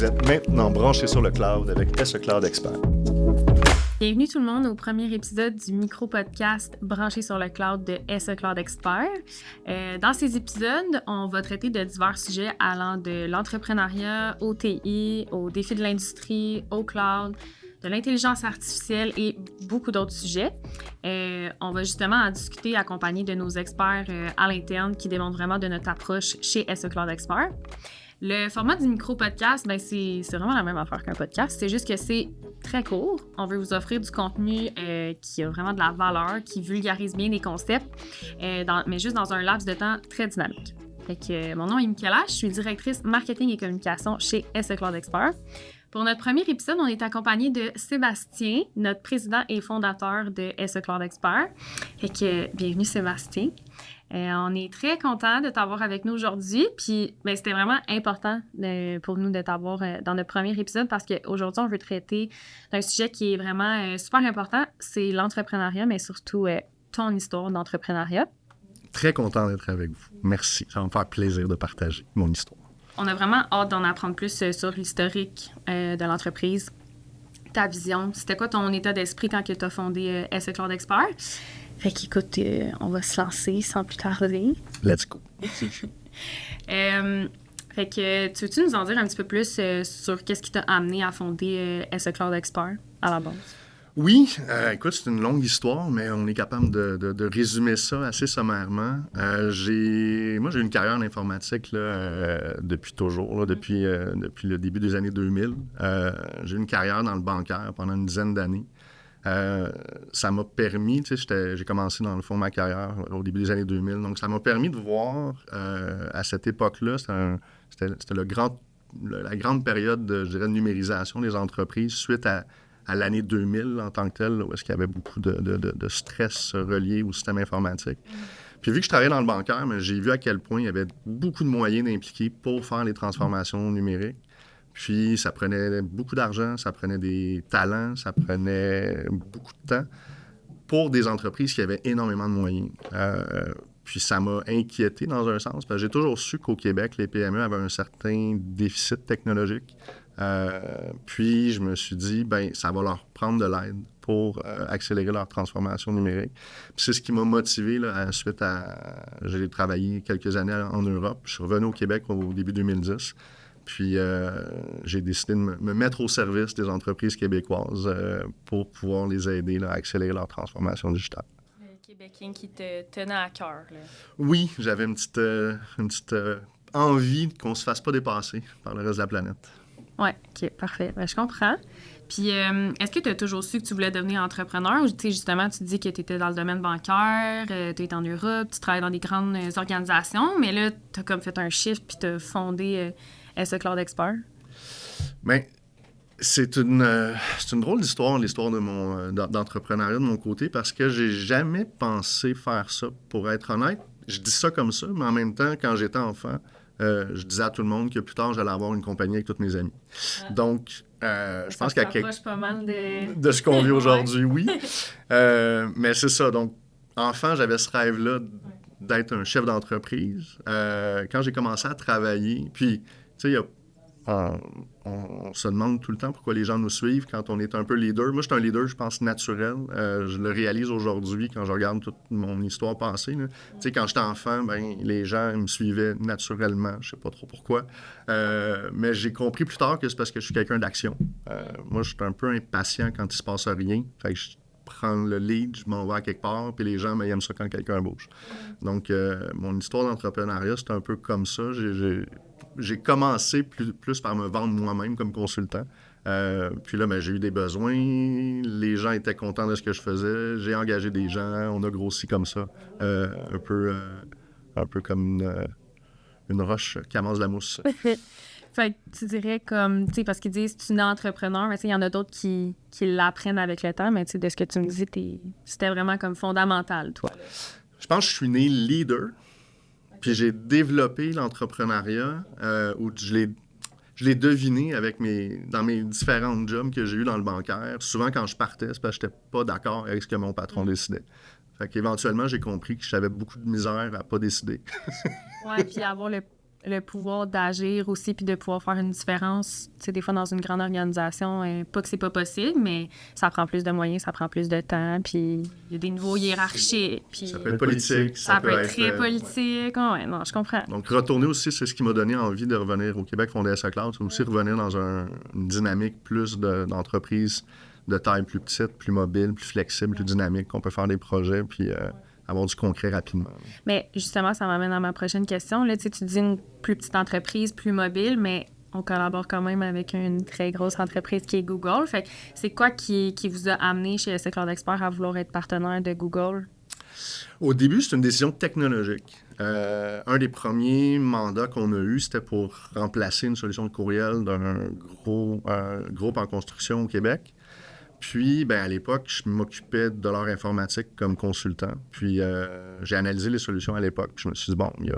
Vous êtes maintenant branchés sur le cloud avec SE Cloud Expert. Bienvenue tout le monde au premier épisode du micro-podcast Branché sur le cloud de SE Cloud Expert. Dans ces épisodes, on va traiter de divers sujets allant de l'entrepreneuriat, au TI, aux défis de l'industrie, au cloud, de l'intelligence artificielle et beaucoup d'autres sujets. On va justement en discuter accompagné de nos experts à l'interne qui démontrent vraiment de notre approche chez SE Cloud Expert. Le format du micro-podcast, c'est vraiment la même affaire qu'un podcast. C'est juste que c'est très court. On veut vous offrir du contenu qui a vraiment de la valeur, qui vulgarise bien les concepts, mais juste dans un laps de temps très dynamique. Fait que, mon nom est Michaela, je suis directrice marketing et communication chez SE Cloud Expert. Pour notre premier épisode, on est accompagné de Sébastien, notre président et fondateur de SE Cloud Expert. Fait que, bienvenue Sébastien. On est très content de t'avoir avec nous aujourd'hui. Puis, c'était vraiment important pour nous de t'avoir dans notre premier épisode parce qu'aujourd'hui, on veut traiter d'un sujet qui est vraiment super important. C'est l'entrepreneuriat, mais surtout ton histoire d'entrepreneuriat. Très content d'être avec vous. Merci. Ça va me faire plaisir de partager mon histoire. On a vraiment hâte d'en apprendre plus sur l'historique de l'entreprise, ta vision. C'était quoi ton état d'esprit quand tu as fondé SE Cloud Expert? Fait qu'écoute, on va se lancer sans plus tarder. Let's go. Fait que, tu veux-tu nous en dire un petit peu plus sur qu'est-ce qui t'a amené à fonder SE Cloud Expert à la base? Oui, écoute, c'est une longue histoire, mais on est capable de résumer ça assez sommairement. Moi, j'ai une carrière en informatique là, depuis toujours, là, depuis le début des années 2000. J'ai eu une carrière dans le bancaire pendant une dizaine d'années. Ça m'a permis, tu sais, j'ai commencé dans le fond ma carrière au début des années 2000, donc ça m'a permis de voir à cette époque-là, c'était la grande période de, je dirais, de numérisation des entreprises suite à l'année 2000 en tant que telle, où est-ce qu'il y avait beaucoup de stress relié au système informatique. Puis vu que je travaillais dans le bancaire, mais j'ai vu à quel point il y avait beaucoup de moyens d'impliquer pour faire les transformations numériques. Puis ça prenait beaucoup d'argent, ça prenait des talents, ça prenait beaucoup de temps pour des entreprises qui avaient énormément de moyens. Puis ça m'a inquiété dans un sens, parce que j'ai toujours su qu'au Québec, les PME avaient un certain déficit technologique. Puis je me suis dit, ça va leur prendre de l'aide pour accélérer leur transformation numérique. Puis c'est ce qui m'a motivé là, suite à... J'ai travaillé quelques années en Europe. Je suis revenu au Québec au début 2010. Puis j'ai décidé de me mettre au service des entreprises québécoises pour pouvoir les aider là, à accélérer leur transformation digitale. Le Québécois qui te tenait à cœur, là. Oui, j'avais une petite envie qu'on se fasse pas dépasser par le reste de la planète. Oui, OK, parfait. Je comprends. Puis, est-ce que tu as toujours su que tu voulais devenir entrepreneur? Ou, tu sais, justement, tu dis que tu étais dans le domaine bancaire, tu es en Europe, tu travailles dans des grandes organisations, mais là, tu as comme fait un shift puis tu as fondé SE Cloud Expert? Bien, c'est une drôle d'histoire, l'histoire d'entrepreneuriat de mon côté, parce que j'ai jamais pensé faire ça, pour être honnête. Je dis ça comme ça, mais en même temps, quand j'étais enfant, je disais à tout le monde que plus tard, j'allais avoir une compagnie avec tous mes amis. Donc, je pense qu'il y a pas mal de ce qu'on vit aujourd'hui, oui. Mais c'est ça. Donc, enfant, j'avais ce rêve-là d'être un chef d'entreprise. Quand j'ai commencé à travailler, puis, tu sais, on se demande tout le temps pourquoi les gens nous suivent quand on est un peu leader. Moi, je suis un leader, je pense, naturel. Je le réalise aujourd'hui quand je regarde toute mon histoire passée. Tu sais, quand j'étais enfant, les gens me suivaient naturellement. Je sais pas trop pourquoi. Mais j'ai compris plus tard que c'est parce que je suis quelqu'un d'action. Moi, je suis un peu impatient quand il se passe rien. Fait que je prends le lead, je m'en vais à quelque part, puis les gens, ils aiment ça quand quelqu'un bouge. Donc, mon histoire d'entrepreneuriat, c'est un peu comme ça. J'ai commencé plus par me vendre moi-même comme consultant. Puis là, j'ai eu des besoins. Les gens étaient contents de ce que je faisais. J'ai engagé des gens. On a grossi comme ça. Un peu comme une roche qui amasse la mousse. Fait que tu dirais comme, tu sais, parce qu'ils disent tu es entrepreneur, mais il y en a d'autres qui l'apprennent avec le temps, mais tu sais, de ce que tu me dis, c'était vraiment comme fondamental, toi. Là. Je pense que je suis né leader. Puis j'ai développé l'entrepreneuriat où je l'ai deviné dans mes différents jobs que j'ai eus dans le bancaire. Souvent, quand je partais, c'est parce que je n'étais pas d'accord avec ce que mon patron décidait. Fait qu'éventuellement, j'ai compris que j'avais beaucoup de misère à ne pas décider. Oui, puis avoir le pouvoir d'agir aussi, puis de pouvoir faire une différence. Tu sais, des fois, dans une grande organisation, pas que c'est pas possible, mais ça prend plus de moyens, ça prend plus de temps, puis il y a des niveaux hiérarchiques. Puis Ça peut être politique, ça peut être très politique. Ouais, non, je comprends. Donc, retourner aussi, c'est ce qui m'a donné envie de revenir au Québec fonder SA Cloud. C'est aussi revenir dans une dynamique plus d'entreprise de taille plus petite, plus mobile, plus flexible, plus dynamique, qu'on peut faire des projets, puis avoir du concret rapidement. Mais justement, ça m'amène à ma prochaine question. Là, tu dis une plus petite entreprise, plus mobile, mais on collabore quand même avec une très grosse entreprise qui est Google. Fait que c'est quoi qui vous a amené chez SA Cloud Expert à vouloir être partenaire de Google? Au début, c'est une décision technologique. Un des premiers mandats qu'on a eu, c'était pour remplacer une solution de courriel d'un gros groupe en construction au Québec. Puis, à l'époque, je m'occupais de leur informatique comme consultant. Puis, j'ai analysé les solutions à l'époque. Puis, je me suis dit, bon, il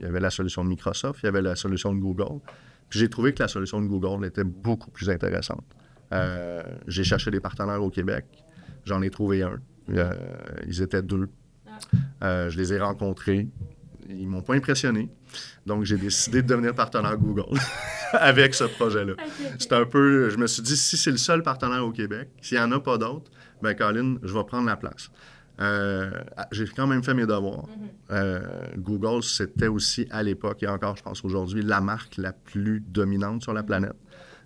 y avait la solution de Microsoft, il y avait la solution de Google. Puis, j'ai trouvé que la solution de Google était beaucoup plus intéressante. J'ai cherché des partenaires au Québec. J'en ai trouvé un. Ils étaient 2. Je les ai rencontrés. Ils m'ont pas impressionné. Donc, j'ai décidé de devenir partenaire Google avec ce projet-là. Okay. C'était un peu... Je me suis dit, si c'est le seul partenaire au Québec, s'il n'y en a pas d'autres, Colin, je vais prendre la place. J'ai quand même fait mes devoirs. Google, c'était aussi, à l'époque, et encore, je pense aujourd'hui, la marque la plus dominante sur la planète.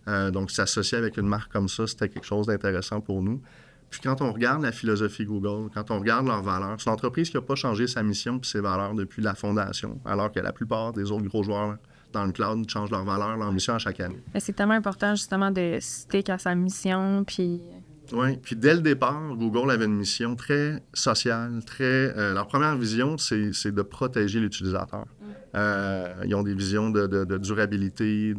Donc, s'associer avec une marque comme ça, c'était quelque chose d'intéressant pour nous. Puis quand on regarde la philosophie Google, quand on regarde leurs valeurs, c'est une entreprise qui n'a pas changé sa mission et ses valeurs depuis la fondation, alors que la plupart des autres gros joueurs dans le cloud changent leurs valeurs, leur mission à chaque année. Mais c'est tellement important justement de stick à sa mission, puis... Oui, puis dès le départ, Google avait une mission très sociale, leur première vision, c'est de protéger l'utilisateur. Ils ont des visions de durabilité,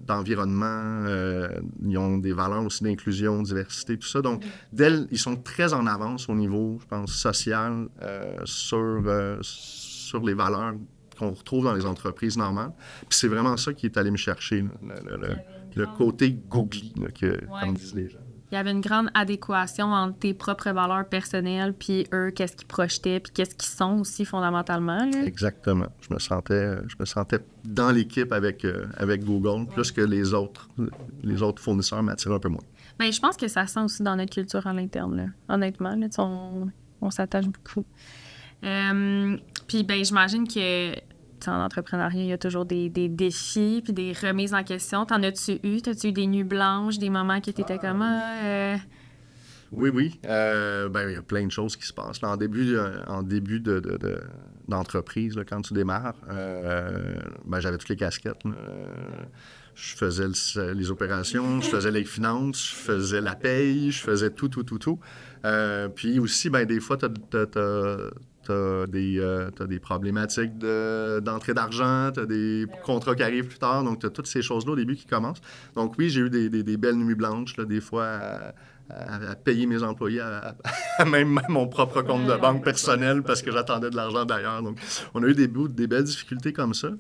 d'environnement, ils ont des valeurs aussi d'inclusion, diversité, tout ça. Donc, ils sont très en avance au niveau, je pense, social sur les valeurs qu'on retrouve dans les entreprises normales. Puis c'est vraiment ça qui est allé me chercher, le côté googly, comme disent les gens. Il y avait une grande adéquation entre tes propres valeurs personnelles puis eux, qu'est-ce qu'ils projetaient puis qu'est-ce qu'ils sont aussi fondamentalement. Là. Exactement. Je me sentais dans l'équipe avec Google plus que les autres fournisseurs m'attiraient un peu moins. Bien, je pense que ça sent aussi dans notre culture à l'interne, là. Honnêtement. Là, on s'attache beaucoup. Puis j'imagine que en entrepreneuriat, il y a toujours des défis puis des remises en question. T'en as-tu eu? T'as-tu eu des nuits blanches, des moments qui étaient comme... Oui. Il y a plein de choses qui se passent. Là, en début d'entreprise, là, quand tu démarres, j'avais toutes les casquettes. Je faisais les opérations, je faisais les finances, je faisais la paye, je faisais tout. Puis aussi, des fois, t'as des problématiques d'entrée d'argent, t'as des contrats qui arrivent plus tard, donc t'as toutes ces choses-là au début qui commencent. Donc oui, j'ai eu des belles nuits blanches, là, des fois à payer mes employés à même mon propre compte de banque personnel parce que j'attendais de l'argent d'ailleurs. Donc on a eu des belles difficultés comme ça.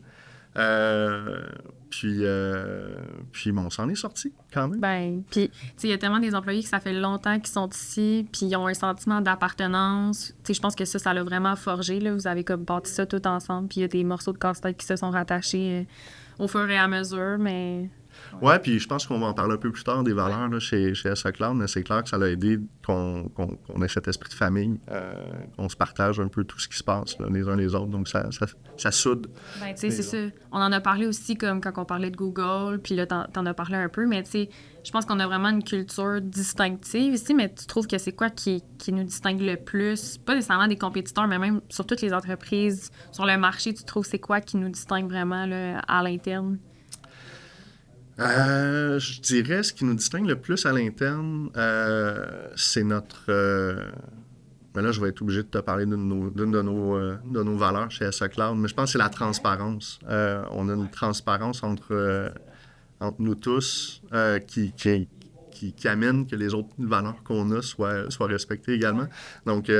Puis on s'en est sorti quand même. Puis, il y a tellement des employés que ça fait longtemps qu'ils sont ici, puis ils ont un sentiment d'appartenance. Je pense que ça l'a vraiment forgé. Là. Vous avez comme bâti ça tout ensemble, puis il y a des morceaux de casse-tête qui se sont rattachés au fur et à mesure, mais... Oui, puis je pense qu'on va en parler un peu plus tard des valeurs là, chez SA Cloud, mais c'est clair que ça l'a aidé qu'on ait cet esprit de famille, qu'on se partage un peu tout ce qui se passe là, les uns les autres, donc ça soude. C'est ça. On en a parlé aussi comme quand on parlait de Google, puis là, t'en as parlé un peu, mais je pense qu'on a vraiment une culture distinctive ici, mais tu trouves que c'est quoi qui nous distingue le plus? Pas nécessairement des compétiteurs, mais même sur toutes les entreprises, sur le marché, tu trouves c'est quoi qui nous distingue vraiment là, à l'interne? Je dirais ce qui nous distingue le plus à l'interne, c'est notre... mais là, je vais être obligé de te parler d'une de nos valeurs chez SA Cloud, mais je pense que c'est la transparence. On a une transparence entre nous tous qui amène que les autres valeurs qu'on a soient respectées également. Donc,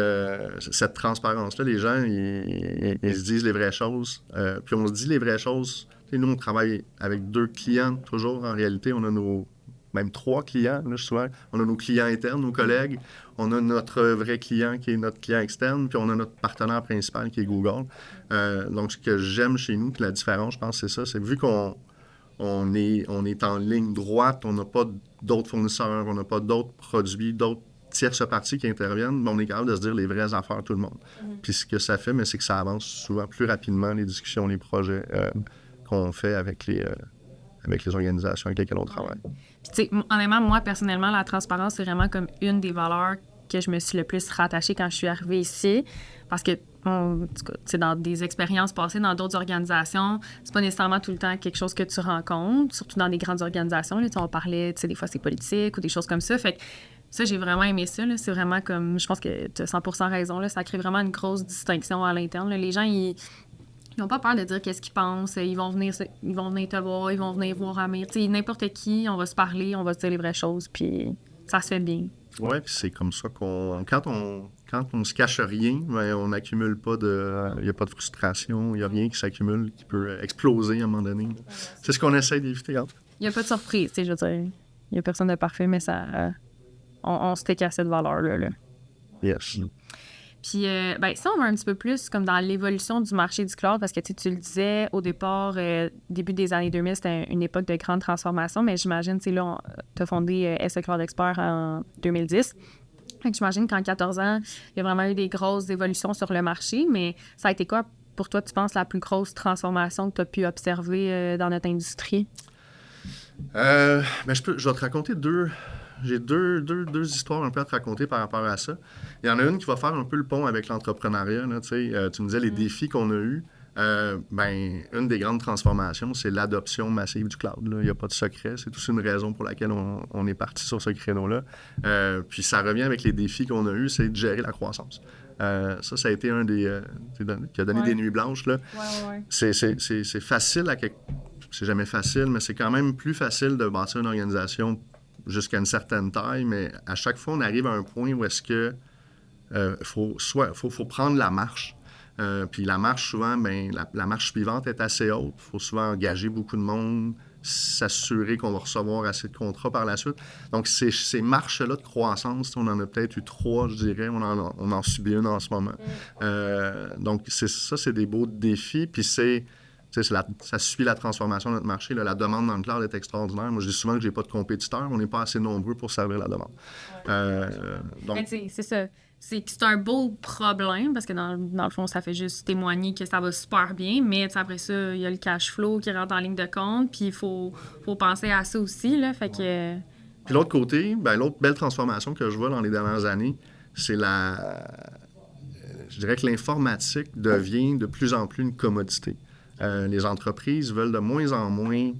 cette transparence-là, les gens, ils se disent les vraies choses. Puis on se dit les vraies choses. Nous, on travaille avec 2 clients toujours. En réalité, on a même 3 clients. Là, souvent, on a nos clients internes, nos collègues, on a notre vrai client qui est notre client externe, puis on a notre partenaire principal qui est Google. Donc, ce que j'aime chez nous, puis la différence, je pense, c'est ça, c'est que vu on est en ligne droite, on n'a pas d'autres fournisseurs, on n'a pas d'autres produits, d'autres tierces parties qui interviennent, mais on est capable de se dire les vraies affaires tout le monde. Puis ce que ça fait, mais c'est que ça avance souvent plus rapidement, les discussions, les projets qu'on fait avec les organisations avec lesquelles on travaille. Puis tu sais, honnêtement, moi, personnellement, la transparence, c'est vraiment comme une des valeurs que je me suis le plus rattachée quand je suis arrivée ici. Parce que, dans des expériences passées dans d'autres organisations, c'est pas nécessairement tout le temps quelque chose que tu rencontres, surtout dans des grandes organisations. Là, on parlait, des fois, c'est politique ou des choses comme ça. Fait que ça, j'ai vraiment aimé ça. Là. C'est vraiment comme, je pense que tu as 100% raison. Là. Ça crée vraiment une grosse distinction à l'interne. Là. Les gens, ils n'ont pas peur de dire qu'est-ce qu'ils pensent. Ils vont venir te voir, ils vont venir voir Amir. T'sais, n'importe qui, on va se parler, on va se dire les vraies choses, puis ça se fait bien. Oui, puis c'est comme ça quand on se cache rien, ben, on n'accumule pas il n'y a pas de frustration, il n'y a rien qui s'accumule, qui peut exploser à un moment donné. C'est ce qu'on essaie d'éviter. Il n'y a pas de surprise, je veux dire. Il n'y a personne de parfait, mais ça... on se tait à cette valeur-là. Là. Yes. Puis, ça, on va un petit peu plus comme dans l'évolution du marché du cloud, parce que tu le disais, au départ, début des années 2000, c'était une époque de grande transformation, mais j'imagine, tu as fondé SE Cloud Expert en 2010. Donc, j'imagine qu'en 14 ans, il y a vraiment eu des grosses évolutions sur le marché, mais ça a été quoi, pour toi, tu penses, la plus grosse transformation que tu as pu observer dans notre industrie? Je vais te raconter J'ai deux histoires un peu à te raconter par rapport à ça. Il y en a une qui va faire un peu le pont avec l'entrepreneuriat. Là, tu me disais les défis qu'on a eus. Une des grandes transformations, c'est l'adoption massive du cloud. Là. Il n'y a pas de secret. C'est aussi une raison pour laquelle on est parti sur ce créneau-là. Puis ça revient avec les défis qu'on a eus, c'est de gérer la croissance. Ça a été un des... qui a donné des nuits blanches. Là. Ouais. C'est facile c'est jamais facile, mais c'est quand même plus facile de bâtir une organisation jusqu'à une certaine taille, mais à chaque fois, on arrive à un point où est-ce que faut prendre la marche. Puis la marche, souvent, la marche suivante est assez haute. Il faut souvent engager beaucoup de monde, s'assurer qu'on va recevoir assez de contrats par la suite. Donc, ces marches-là de croissance, on en a peut-être eu 3, je dirais. On en subit une en ce moment. Donc, c'est des beaux défis. Puis ça suit la transformation de notre marché. Là. La demande dans le cloud est extraordinaire. Moi, je dis souvent que je n'ai pas de compétiteurs. On n'est pas assez nombreux pour servir la demande. Donc... c'est ça. C'est un beau problème parce que dans le fond, ça fait juste témoigner que ça va super bien. Mais après ça, il y a le cash flow qui rentre en ligne de compte. Puis il faut penser à ça aussi. Là, fait que... Puis l'autre côté, l'autre belle transformation que je vois dans les dernières années, c'est je dirais que l'informatique devient de plus en plus une commodité. Les entreprises veulent de moins en moins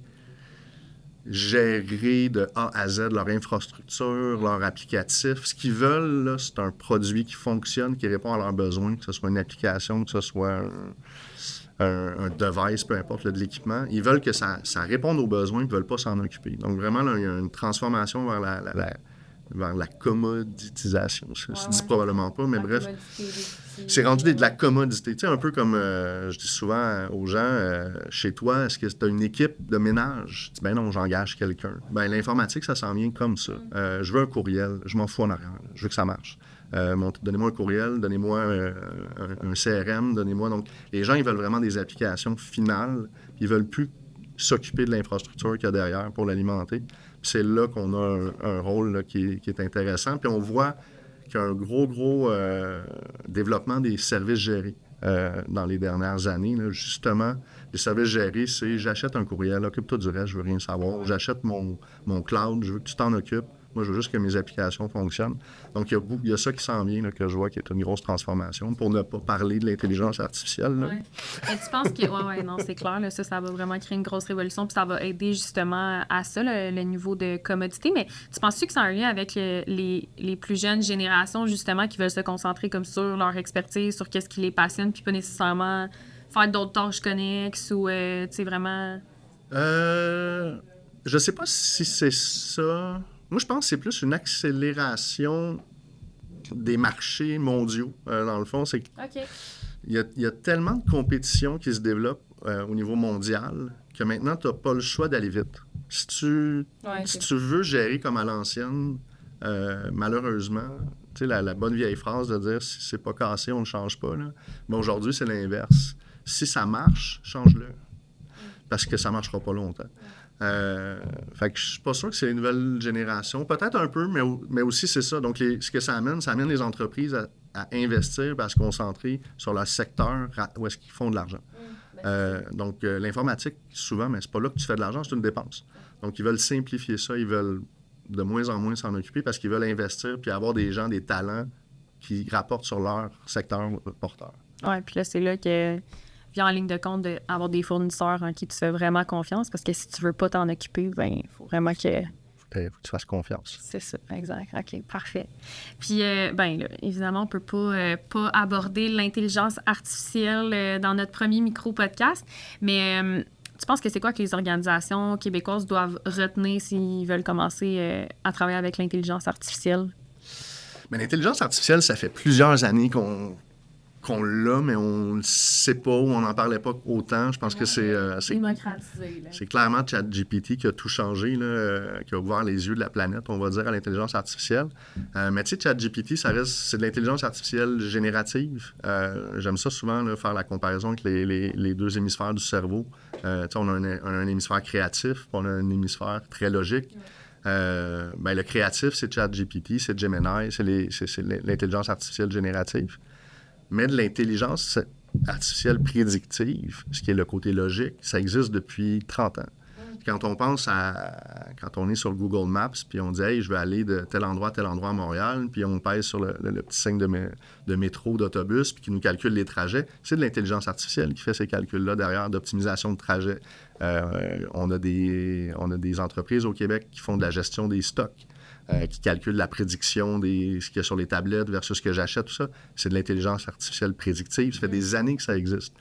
gérer de A à Z leur infrastructure, leur applicatif. Ce qu'ils veulent, là, c'est un produit qui fonctionne, qui répond à leurs besoins, que ce soit une application, que ce soit un device, peu importe, de l'équipement. Ils veulent que ça réponde aux besoins, ils ne veulent pas s'en occuper. Donc vraiment, là, il y a une transformation vers la commoditisation. Ça se dit probablement pas, mais bref, c'est rendu de la commodité. Tu sais, un peu comme je dis souvent aux gens, chez toi, est-ce que tu as une équipe de ménage? Je dis, ben non, j'engage quelqu'un. Ben l'informatique, ça s'en vient comme ça. Je veux un courriel, je m'en fous en arrière. Je veux que ça marche. Donnez-moi un courriel, donnez-moi un CRM, donnez-moi... Donc, les gens, ils veulent vraiment des applications finales. Ils veulent plus s'occuper de l'infrastructure qu'il y a derrière pour l'alimenter. Puis c'est là qu'on a un rôle là, qui est intéressant. Puis on voit qu'il y a un gros développement des services gérés dans les dernières années. Là. Justement, les services gérés, c'est j'achète un courriel, occupe-toi du reste, je veux rien savoir. J'achète mon cloud, je veux que tu t'en occupes. Moi, je veux juste que mes applications fonctionnent. Donc, il y a ça qui s'en vient, là, que je vois qui est une grosse transformation, pour ne pas parler de l'intelligence artificielle. Là. Ouais. Et tu penses que... non, c'est clair, là, ça va vraiment créer une grosse révolution, puis ça va aider justement à ça, le niveau de commodité. Mais tu penses-tu que ça a un lien avec les plus jeunes générations, justement, qui veulent se concentrer comme sur leur expertise, sur qu'est-ce qui les passionne, puis pas nécessairement faire d'autres tâches connexes ou, tu sais, vraiment... Je sais pas si c'est ça... Moi, je pense que c'est plus une accélération des marchés mondiaux. Dans le fond, c'est qu'il y a tellement de compétition qui se développe au niveau mondial que maintenant, tu n'as pas le choix d'aller vite. Si tu veux gérer comme à l'ancienne, malheureusement, tu sais, la bonne vieille phrase de dire si c'est pas cassé, on ne change pas, là. Mais aujourd'hui, c'est l'inverse. Si ça marche, change-le. Parce que ça ne marchera pas longtemps. Fait que je suis pas sûr que c'est les nouvelles générations. Peut-être un peu, mais aussi c'est ça. Donc, ce que ça amène les entreprises à investir et à se concentrer sur le secteur où est-ce qu'ils font de l'argent. Donc, l'informatique, souvent, mais c'est pas là que tu fais de l'argent, c'est une dépense. Donc, ils veulent simplifier ça, ils veulent de moins en moins s'en occuper parce qu'ils veulent investir puis avoir des gens, des talents qui rapportent sur leur secteur porteur. Oui, puis là, c'est là que vient en ligne de compte d'avoir des fournisseurs en qui tu fais vraiment confiance parce que si tu veux pas t'en occuper, ben il faut vraiment que... Faut que tu fasses confiance. C'est ça, exact. OK, parfait. Puis, ben là, évidemment, on peut pas aborder l'intelligence artificielle dans notre premier micro-podcast, mais tu penses que c'est quoi que les organisations québécoises doivent retenir s'ils veulent commencer à travailler avec l'intelligence artificielle? Mais l'intelligence artificielle, ça fait plusieurs années qu'on l'a, mais on ne sait pas ou on n'en parlait pas autant. Je pense que c'est démocratisé. C'est clairement ChatGPT qui a tout changé, là, qui a ouvert les yeux de la planète, on va dire, à l'intelligence artificielle. Mais tu sais, ChatGPT, c'est de l'intelligence artificielle générative. J'aime ça souvent, là, faire la comparaison avec les deux hémisphères du cerveau. On a un hémisphère créatif, puis on a un hémisphère très logique. Le créatif, c'est ChatGPT, c'est Gemini, c'est l'intelligence artificielle générative. Mais de l'intelligence artificielle prédictive, ce qui est le côté logique, ça existe depuis 30 ans. Quand on pense quand on est sur Google Maps, puis on dit « Hey, je vais aller de tel endroit à Montréal », puis on pèse sur le petit signe de métro, d'autobus, puis qui nous calcule les trajets, c'est de l'intelligence artificielle qui fait ces calculs-là derrière, d'optimisation de trajets. On a des entreprises au Québec qui font de la gestion des stocks. Qui calcule la prédiction ce qu'il y a sur les tablettes versus ce que j'achète, tout ça. C'est de l'intelligence artificielle prédictive. Ça fait des années que ça existe.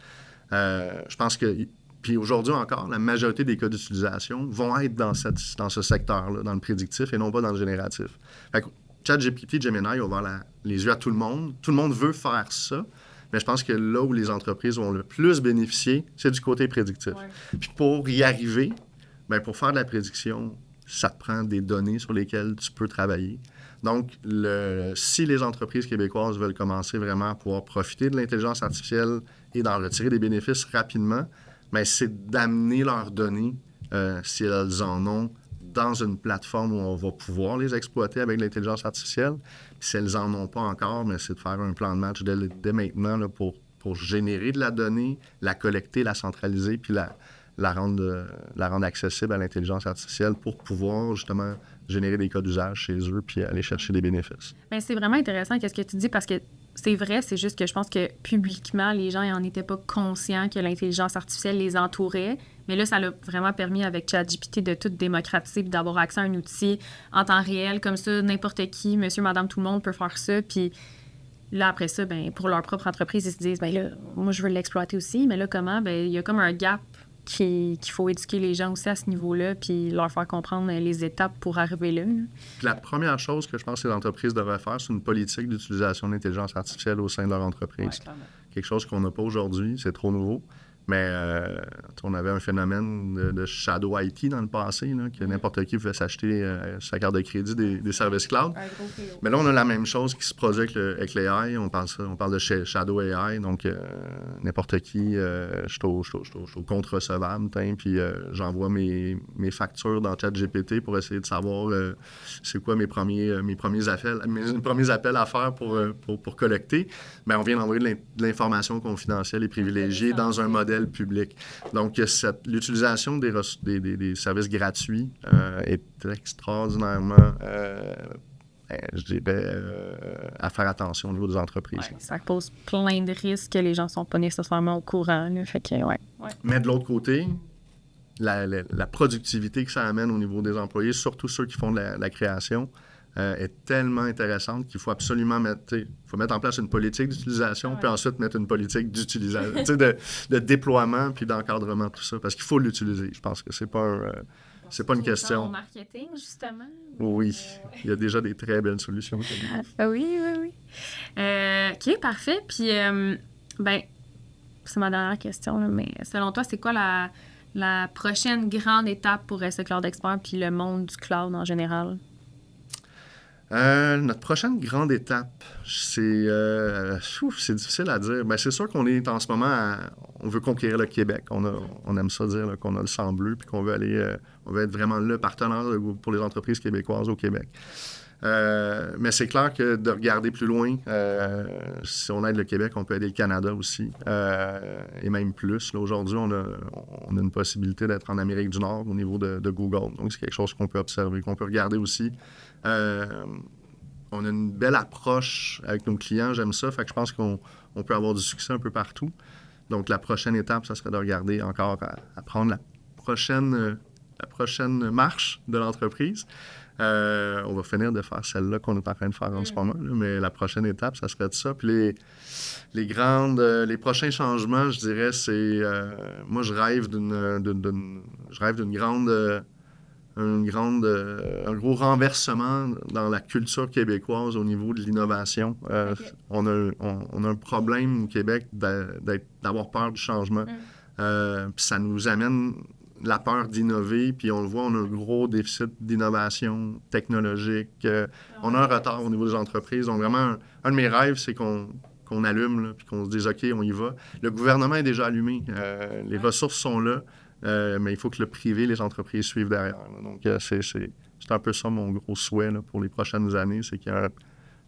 Je pense que... Puis aujourd'hui encore, la majorité des cas d'utilisation vont être dans ce secteur-là, dans le prédictif et non pas dans le génératif. Fait que ChatGPT, Gemini a ouvert les yeux à tout le monde. Tout le monde veut faire ça. Mais je pense que là où les entreprises vont le plus bénéficier, c'est du côté prédictif. Ouais. Puis pour y arriver, pour faire de la prédiction, ça te prend des données sur lesquelles tu peux travailler. Donc, si les entreprises québécoises veulent commencer vraiment à pouvoir profiter de l'intelligence artificielle et d'en retirer des bénéfices rapidement, c'est d'amener leurs données, si elles en ont, dans une plateforme où on va pouvoir les exploiter avec l'intelligence artificielle. Si elles n'en ont pas encore, c'est de faire un plan de match dès maintenant là, pour générer de la donnée, la collecter, la centraliser, puis la rendre accessible à l'intelligence artificielle pour pouvoir justement générer des cas d'usage chez eux puis aller chercher des bénéfices. Bien, c'est vraiment intéressant ce que tu dis parce que c'est vrai, c'est juste que je pense que publiquement, les gens n'en étaient pas conscients que l'intelligence artificielle les entourait. Mais là, ça l'a vraiment permis avec ChatGPT de tout démocratiser et d'avoir accès à un outil en temps réel. Comme ça, n'importe qui, monsieur, madame, tout le monde peut faire ça. Puis là, après ça, pour leur propre entreprise, ils se disent, là, moi, je veux l'exploiter aussi. Mais là, comment? Il y a comme un gap qu'il faut éduquer les gens aussi à ce niveau-là puis leur faire comprendre les étapes pour arriver là. La première chose que je pense que les entreprises devraient faire, c'est une politique d'utilisation de l'intelligence artificielle au sein de leur entreprise. Ouais, quelque chose qu'on n'a pas aujourd'hui, c'est trop nouveau. Mais on avait un phénomène de shadow IT dans le passé, là, que n'importe qui pouvait s'acheter sa carte de crédit des services cloud. Mais là, on a la même chose qui se produit avec l'AI. On parle de shadow AI, donc n'importe qui, je suis au compte recevable, puis j'envoie mes factures dans ChatGPT pour essayer de savoir c'est quoi mes premiers appels à faire pour collecter. Mais on vient d'envoyer de l'information confidentielle et privilégiée dans un modèle public. Donc, l'utilisation des services gratuits est extraordinairement, je dirais, à faire attention au niveau des entreprises. Ouais, ça pose plein de risques que les gens ne sont pas nécessairement au courant. Là, fait que, ouais. Mais de l'autre côté, la productivité que ça amène au niveau des employés, surtout ceux qui font de la création, est tellement intéressante qu'il faut absolument mettre en place une politique d'utilisation, puis ensuite mettre une politique d'utilisation, de déploiement puis d'encadrement, tout ça, parce qu'il faut l'utiliser. Je pense que c'est pas une question. En marketing, justement. Oui, il y a déjà des très belles solutions. Oui. OK, parfait. Puis, c'est ma dernière question, là, mais selon toi, c'est quoi la la prochaine grande étape pour SE Cloud Expert puis le monde du cloud en général? Notre prochaine grande étape, c'est difficile à dire. Ben, c'est sûr qu'on est en ce moment, on veut conquérir le Québec. On aime ça dire là, qu'on a le sang bleu puis qu'on veut aller, on veut être vraiment le partenaire pour les entreprises québécoises au Québec. Mais c'est clair que de regarder plus loin, si on aide le Québec, on peut aider le Canada aussi, et même plus. Là, aujourd'hui, on a une possibilité d'être en Amérique du Nord au niveau de Google. Donc, c'est quelque chose qu'on peut observer, qu'on peut regarder aussi. On a une belle approche avec nos clients, j'aime ça, fait que je pense qu'on peut avoir du succès un peu partout. Donc, la prochaine étape, ça serait de regarder encore à prendre la prochaine marche de l'entreprise. On va finir de faire celle-là qu'on est en train de faire en ce moment, là, mais la prochaine étape, ça serait de ça. Puis les prochains changements, je dirais, c'est... moi, je rêve un gros renversement dans la culture québécoise au niveau de l'innovation. Okay. On a un problème au Québec d'avoir peur du changement. Puis ça nous amène la peur d'innover, puis on le voit, on a un gros déficit d'innovation technologique. On a un retard au niveau des entreprises. Donc vraiment, un de mes rêves, c'est qu'on allume, là, puis qu'on se dise « OK, on y va ». Le gouvernement est déjà allumé. Les ressources sont là. Mais il faut que le privé, les entreprises suivent derrière. Là. Donc, c'est un peu ça mon gros souhait là, pour les prochaines années, c'est qu'il y a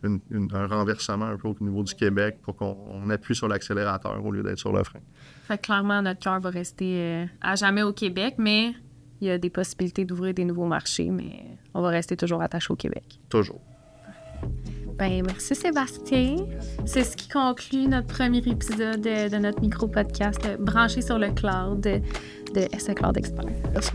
un renversement un peu au niveau du Québec pour qu'on appuie sur l'accélérateur au lieu d'être sur le frein. Fait que clairement, notre cœur va rester à jamais au Québec, mais il y a des possibilités d'ouvrir des nouveaux marchés, mais on va rester toujours attaché au Québec. Toujours. Ben, merci Sébastien. C'est ce qui conclut notre premier épisode de notre micro-podcast branché sur le cloud de SE Cloud Expert. Merci.